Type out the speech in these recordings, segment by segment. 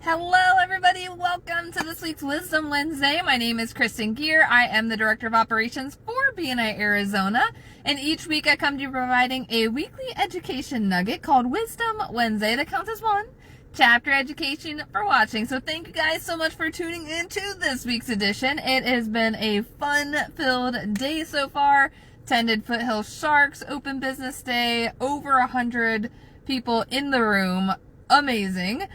Hello everybody, welcome to this week's Wisdom Wednesday. My name is Kristen Gear. I am the Director of Operations for BNI Arizona, and each week I come to you providing a weekly education nugget called Wisdom Wednesday that counts as one chapter education for watching. So thank you guys so much for tuning into this week's edition. It has been a fun-filled day so far. Attended Foothill Sharks Open Business Day, over 100 people in the room. Amazing.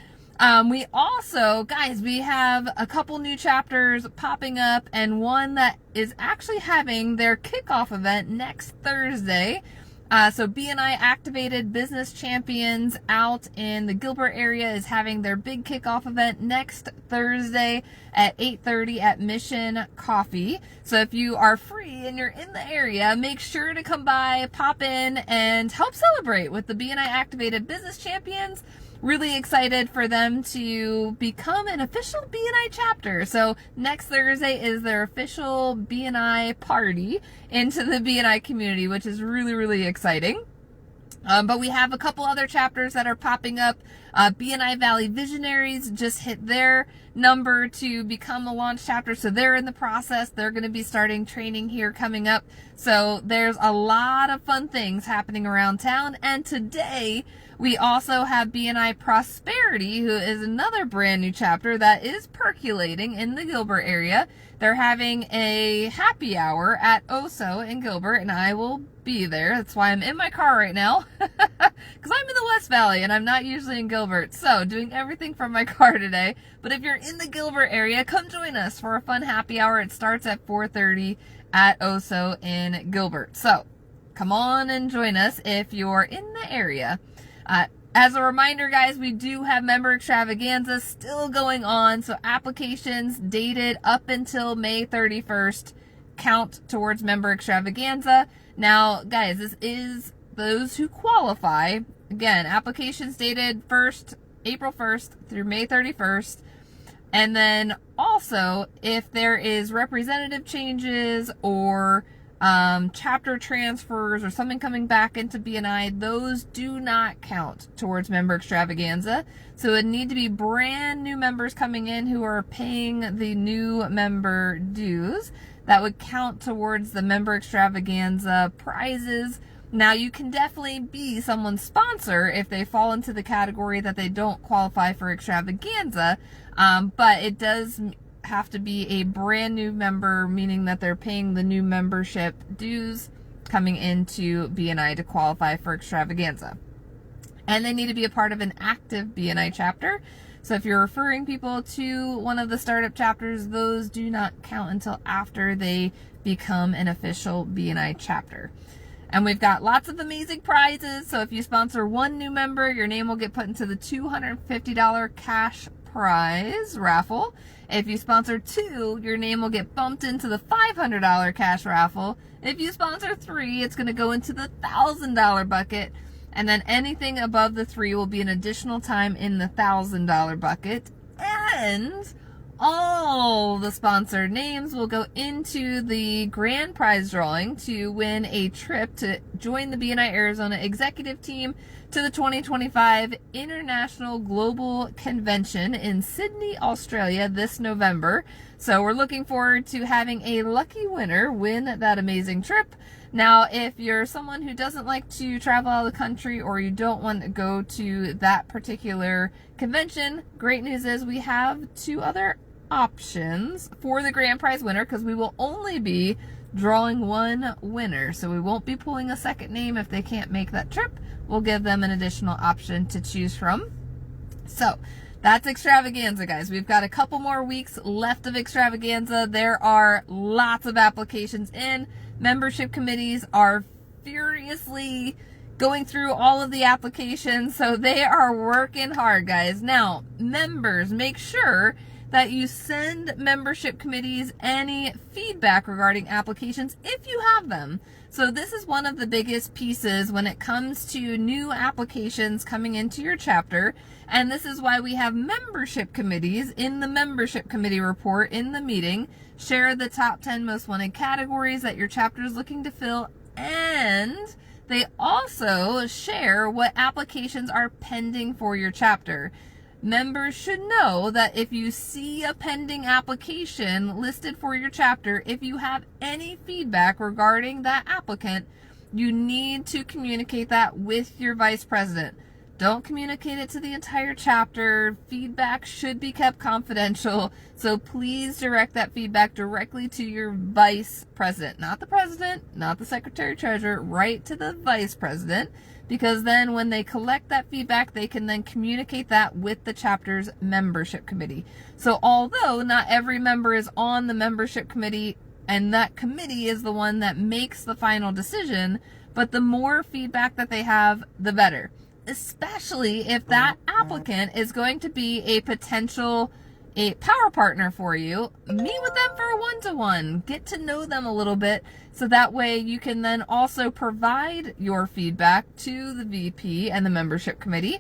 We also, guys, we have a couple new chapters popping up, and one that is actually having their kickoff event next Thursday. So BNI Activated Business Champions out in the Gilbert area is having their big kickoff event next Thursday at 8:30 at Mission Coffee. So if you are free and you're in the area, make sure to come by, pop in, and help celebrate with the BNI Activated Business Champions. Really excited for them to become an official BNI chapter. So next Thursday is their official BNI party into the BNI community, which is really, really exciting. But we have a couple other chapters that are popping up. BNI Valley Visionaries just hit their number to become a launch chapter, so they're in the process. They're going to be starting training here coming up. So there's a lot of fun things happening around town. And today we also have BNI Prosperity, who is another brand new chapter that is percolating in the Gilbert area. They're having a happy hour at Oso in Gilbert, and I will be there. That's why I'm in my car right now, because I'm in the West Valley and I'm not usually in Gilbert. So doing everything from my car today. But if you're in the Gilbert area, come join us for a fun happy hour. It starts at 4:30 at Oso in Gilbert. So come on and join us if you're in the area. As a reminder, guys, we do have member extravaganza still going on. So applications dated up until May 31st count towards member extravaganza. Now, guys, this is those who qualify. Again, applications dated April 1st through May 31st. And then also, if there is representative changes or chapter transfers or something coming back into BNI, those do not count towards member extravaganza. So it would need to be brand new members coming in who are paying the new member dues. That would count towards the member extravaganza prizes. Now, you can definitely be someone's sponsor if they fall into the category that they don't qualify for extravaganza, but it does have to be a brand new member, meaning that they're paying the new membership dues coming into BNI to qualify for extravaganza. And they need to be a part of an active BNI chapter. So if you're referring people to one of the startup chapters, those do not count until after they become an official BNI chapter. And we've got lots of amazing prizes. So if you sponsor one new member, your name will get put into the $250 cash prize raffle. If you sponsor two, your name will get bumped into the $500 cash raffle. If you sponsor three, it's going to go into the $1,000 bucket. And then anything above the three will be an additional time in the $1,000 bucket. And all the sponsored names will go into the grand prize drawing to win a trip to join the BNI Arizona executive team to the 2025 International Global Convention in Sydney, Australia this November. So we're looking forward to having a lucky winner win that amazing trip. Now, if you're someone who doesn't like to travel out of the country or you don't want to go to that particular convention, great news is we have two other options for the grand prize winner, because we will only be drawing one winner. So we won't be pulling a second name if they can't make that trip. We'll give them an additional option to choose from. So that's extravaganza, guys. We've got a couple more weeks left of extravaganza. There are lots of applications in. Membership committees are furiously going through all of the applications, so they are working hard, guys. Now, members, make sure that you send membership committees any feedback regarding applications if you have them. So this is one of the biggest pieces when it comes to new applications coming into your chapter, and this is why we have membership committees in the membership committee report in the meeting. Share the top 10 most wanted categories that your chapter is looking to fill, and they also share what applications are pending for your chapter. members should know that if you see a pending application listed for your chapter, if you have any feedback regarding that applicant, you need to communicate that with your vice president. Don't communicate it to the entire chapter. Feedback should be kept confidential. So please direct that feedback directly to your vice president, not the president, not the secretary treasurer, right to the vice president, because then when they collect that feedback, they can then communicate that with the chapter's membership committee. So although not every member is on the membership committee, and that committee is the one that makes the final decision, but the more feedback that they have, the better. Especially if that applicant is going to be a potential power partner for you. Meet with them for a one-to-one. Get to know them a little bit, so that way you can then also provide your feedback to the VP and the membership committee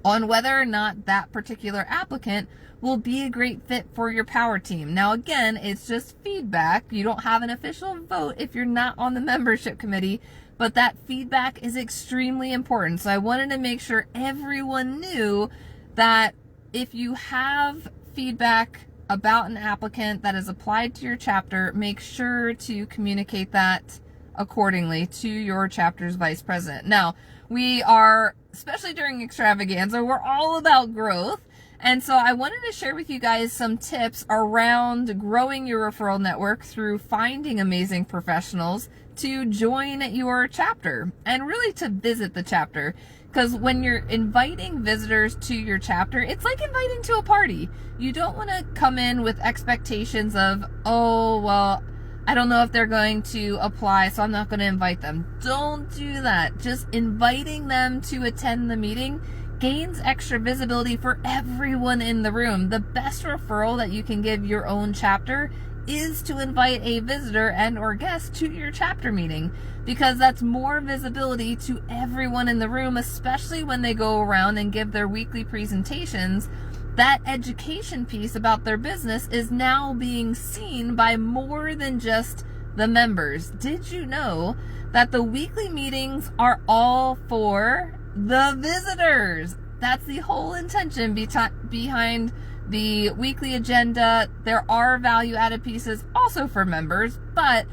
on whether or not that particular applicant will be a great fit for your power team. Now again, it's just feedback. You don't have an official vote if you're not on the membership committee, but that feedback is extremely important. So I wanted to make sure everyone knew that if you have feedback about an applicant that is applied to your chapter, make sure to communicate that accordingly to your chapter's vice president. Now, we are, especially during Extravaganza, we're all about growth. And so I wanted to share with you guys some tips around growing your referral network through finding amazing professionals to join your chapter and really to visit the chapter. Because when you're inviting visitors to your chapter, it's like inviting to a party. You don't want to come in with expectations of, oh, well, I don't know if they're going to apply, so I'm not going to invite them. Don't do that. Just inviting them to attend the meeting gains extra visibility for everyone in the room. The best referral that you can give your own chapter is to invite a visitor and or guest to your chapter meeting, because that's more visibility to everyone in the room, especially when they go around and give their weekly presentations. That education piece about their business is now being seen by more than just the members. Did you know that the weekly meetings are all for the visitors? That's the whole intention behind the weekly agenda. There are value-added pieces also for members, but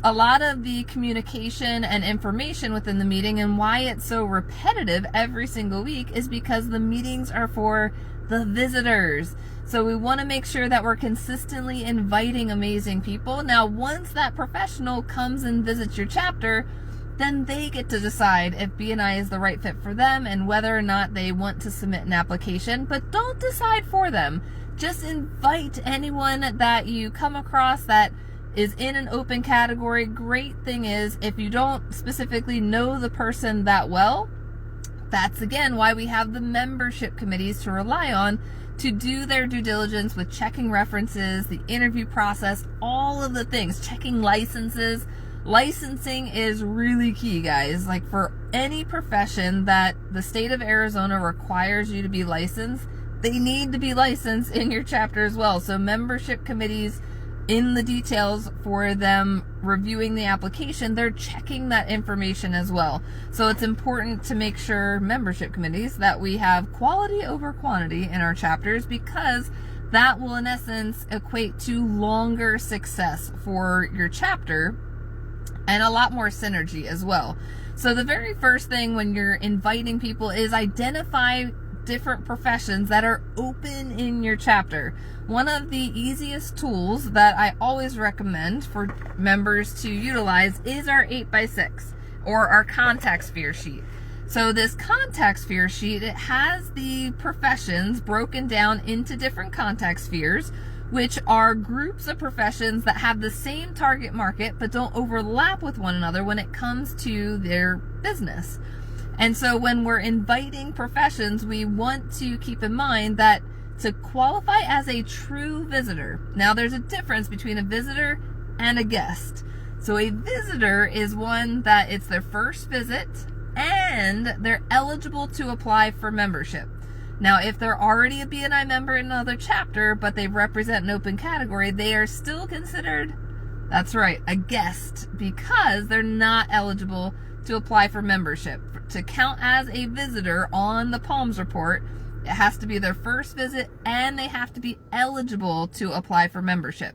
a lot of the communication and information within the meeting and why it's so repetitive every single week is because the meetings are for the visitors. So we want to make sure that we're consistently inviting amazing people. Now, once that professional comes and visits your chapter, then they get to decide if BNI is the right fit for them and whether or not they want to submit an application. But don't decide for them. Just invite anyone that you come across that is in an open category. Great thing is, if you don't specifically know the person that well, that's again why we have the membership committees to rely on to do their due diligence with checking references, the interview process, all of the things, checking licenses. Licensing is really key, guys. Like, for any profession that the state of Arizona requires you to be licensed, they need to be licensed in your chapter as well. So membership committees, in the details for them reviewing the application, they're checking that information as well. So it's important to make sure, membership committees, that we have quality over quantity in our chapters, because that will in essence equate to longer success for your chapter and a lot more synergy as well. So the very first thing when you're inviting people is identify different professions that are open in your chapter. One of the easiest tools that I always recommend for members to utilize is our 8x6 or our contact sphere sheet. So this contact sphere sheet, it has the professions broken down into different contact spheres, which are groups of professions that have the same target market but don't overlap with one another when it comes to their business. And so when we're inviting professions, we want to keep in mind that to qualify as a true visitor, now there's a difference between a visitor and a guest. So a visitor is one that it's their first visit and they're eligible to apply for membership. Now, if they're already a BNI member in another chapter, but they represent an open category, they are still considered, that's right, a guest, because they're not eligible to apply for membership. To count as a visitor on the PALMS report, It has to be their first visit, and they have to be eligible to apply for membership.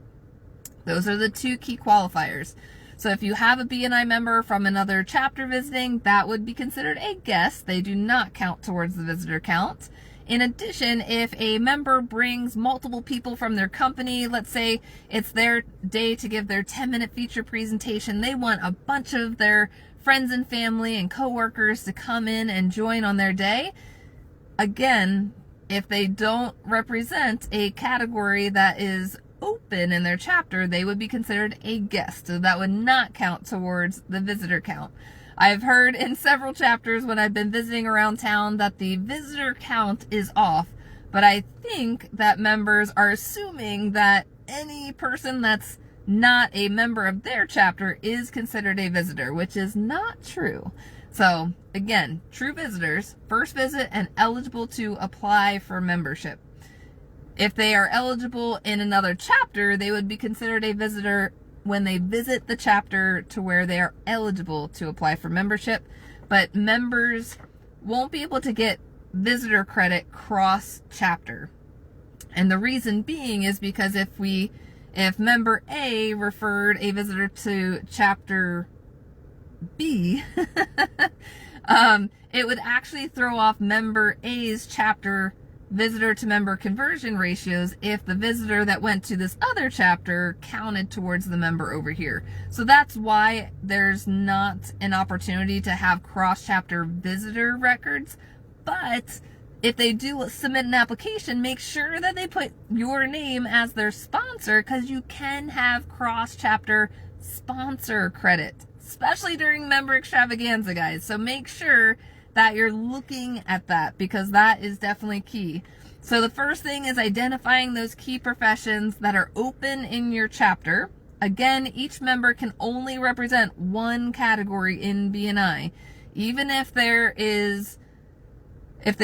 Those are the two key qualifiers. So if you have a BNI member from another chapter visiting, that would be considered a guest. They do not count towards the visitor count. In addition, if a member brings multiple people from their company, let's say it's their day to give their 10-minute feature presentation, they want a bunch of their friends and family and coworkers to come in and join on their day. Again, if they don't represent a category that is open in their chapter, they would be considered a guest. So that would not count towards the visitor count. I've heard in several chapters when I've been visiting around town that the visitor count is off, but I think that members are assuming that any person that's not a member of their chapter is considered a visitor, which is not true. So again, true visitors, first visit and eligible to apply for membership. If they are eligible in another chapter, they would be considered a visitor when they visit the chapter to where they are eligible to apply for membership. But members won't be able to get visitor credit cross chapter. And the reason being is because if member A referred a visitor to chapter B, it would actually throw off member A's chapter visitor to member conversion ratios if the visitor that went to this other chapter counted towards the member over here. So that's why there's not an opportunity to have cross chapter visitor records. But if they do submit an application, make sure that they put your name as their sponsor, because you can have cross chapter sponsor credit, especially during member extravaganza, guys. So make sure that you're looking at that, because that is definitely key. So the first thing is identifying those key professions that are open in your chapter. Again, each member can only represent one category in BNI. Even if they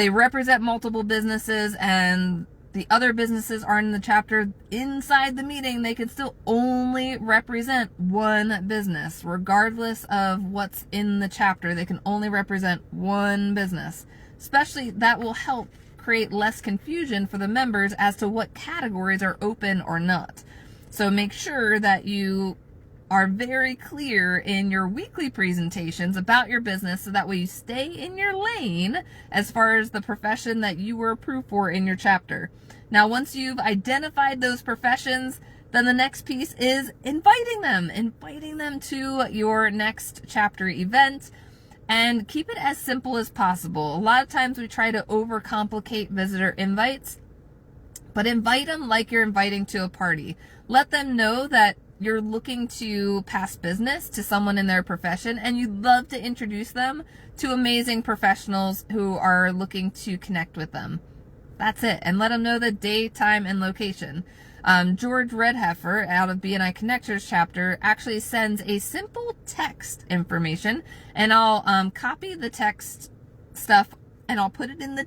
represent multiple businesses and the other businesses aren't in the chapter, inside the meeting, they can still only represent one business. Regardless of what's in the chapter, they can only represent one business. Especially, that will help create less confusion for the members as to what categories are open or not. So make sure that you are very clear in your weekly presentations about your business, so that way you stay in your lane as far as the profession that you were approved for in your chapter. Now, once you've identified those professions, then the next piece is inviting them to your next chapter event, and keep it as simple as possible. A lot of times we try to overcomplicate visitor invites, but invite them like you're inviting to a party. Let them know that you're looking to pass business to someone in their profession, and you'd love to introduce them to amazing professionals who are looking to connect with them. That's it. And let them know the day, time, and location. George Redheffer out of BNI Connectors chapter actually sends a simple text information, and I'll copy the text stuff and I'll put it in the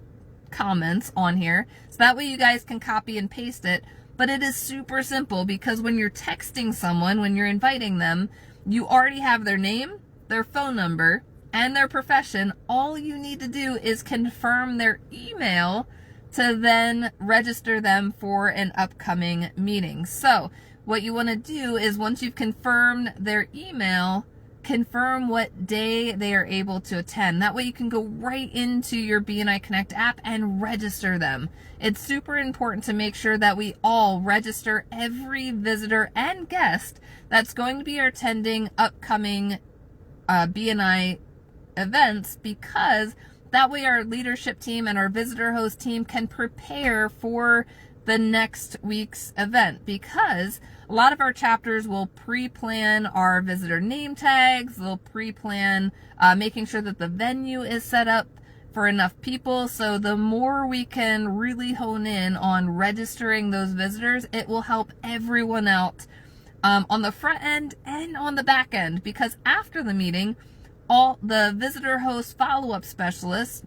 comments on here, so that way you guys can copy and paste it. But it is super simple, because when you're texting someone, when you're inviting them, you already have their name, their phone number, and their profession. All you need to do is confirm their email to then register them for an upcoming meeting. So what you want to do is, once you've confirmed their email, confirm what day they are able to attend. That way you can go right into your BNI Connect app and register them. It's super important to make sure that we all register every visitor and guest that's going to be attending upcoming BNI events, because that way our leadership team and our visitor host team can prepare for the next week's event. Because a lot of our chapters will pre-plan our visitor name tags, they'll pre-plan making sure that the venue is set up for enough people. So the more we can really hone in on registering those visitors, it will help everyone out on the front end and on the back end. Because after the meeting, all the visitor host follow-up specialists,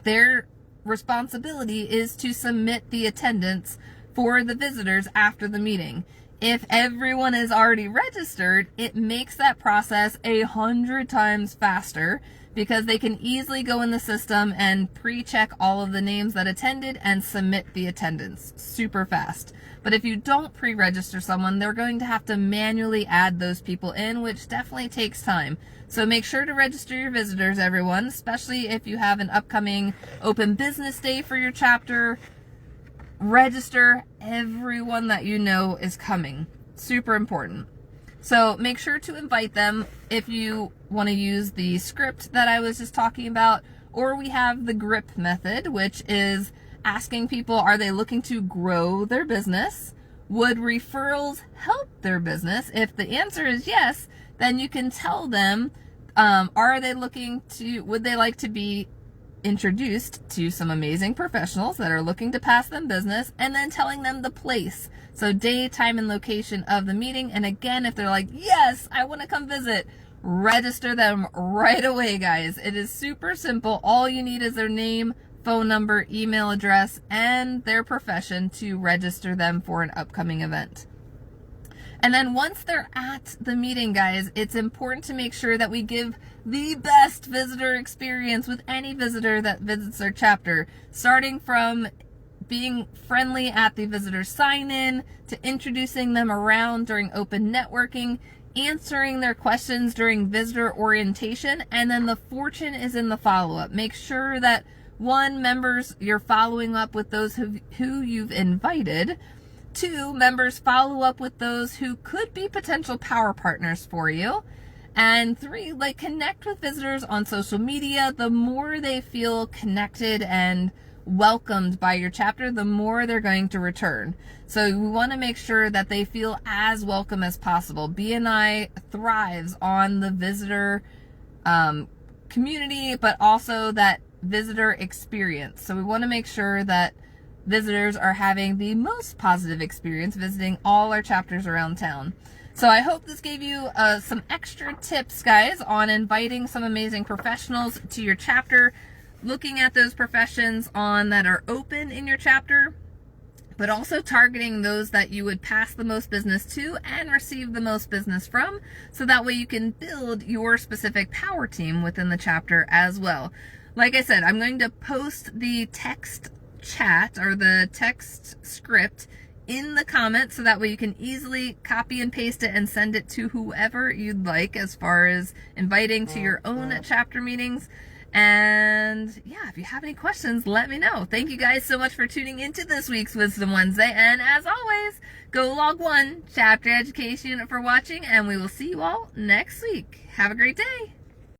their responsibility is to submit the attendance for the visitors after the meeting. If everyone is already registered, it makes that process 100 times faster because they can easily go in the system and pre-check all of the names that attended and submit the attendance super fast. But if you don't pre-register someone, they're going to have to manually add those people in, which definitely takes time. So make sure to register your visitors, everyone, especially if you have an upcoming open business day for your chapter. Register everyone that you know is coming. Super important. So make sure to invite them if you want to use the script that I was just talking about, or we have the GRIP method, which is asking people, are they looking to grow their business? Would referrals help their business? If the answer is yes, then you can tell them, would they like to be introduced to some amazing professionals that are looking to pass them business, and then telling them the place. So day, time, and location of the meeting. And again, if they're like, yes, I want to come visit, register them right away, guys. It is super simple. All you need is their name, phone number, email address, and their profession to register them for an upcoming event. And then once they're at the meeting, guys, it's important to make sure that we give the best visitor experience with any visitor that visits our chapter, starting from being friendly at the visitor sign-in to introducing them around during open networking, answering their questions during visitor orientation, and then the fortune is in the follow-up. Make sure that, one, members, you're following up with those who you've invited. 2, members follow up with those who could be potential power partners for you. And 3, connect with visitors on social media. The more they feel connected and welcomed by your chapter, the more they're going to return. So we want to make sure that they feel as welcome as possible. BNI thrives on the visitor community, but also that visitor experience. So we want to make sure that visitors are having the most positive experience visiting all our chapters around town. So I hope this gave you some extra tips, guys, on inviting some amazing professionals to your chapter, looking at those professions that are open in your chapter, but also targeting those that you would pass the most business to and receive the most business from, so that way you can build your specific power team within the chapter as well. Like I said, I'm going to post the text chat or the text script in the comments, so that way you can easily copy and paste it and send it to whoever you'd like as far as inviting to your own chapter meetings. And yeah, if you have any questions, let me know. Thank you guys so much for tuning into this week's Wisdom Wednesday, and as always, go log 1 chapter education for watching, and we will see you all next week. Have a great day.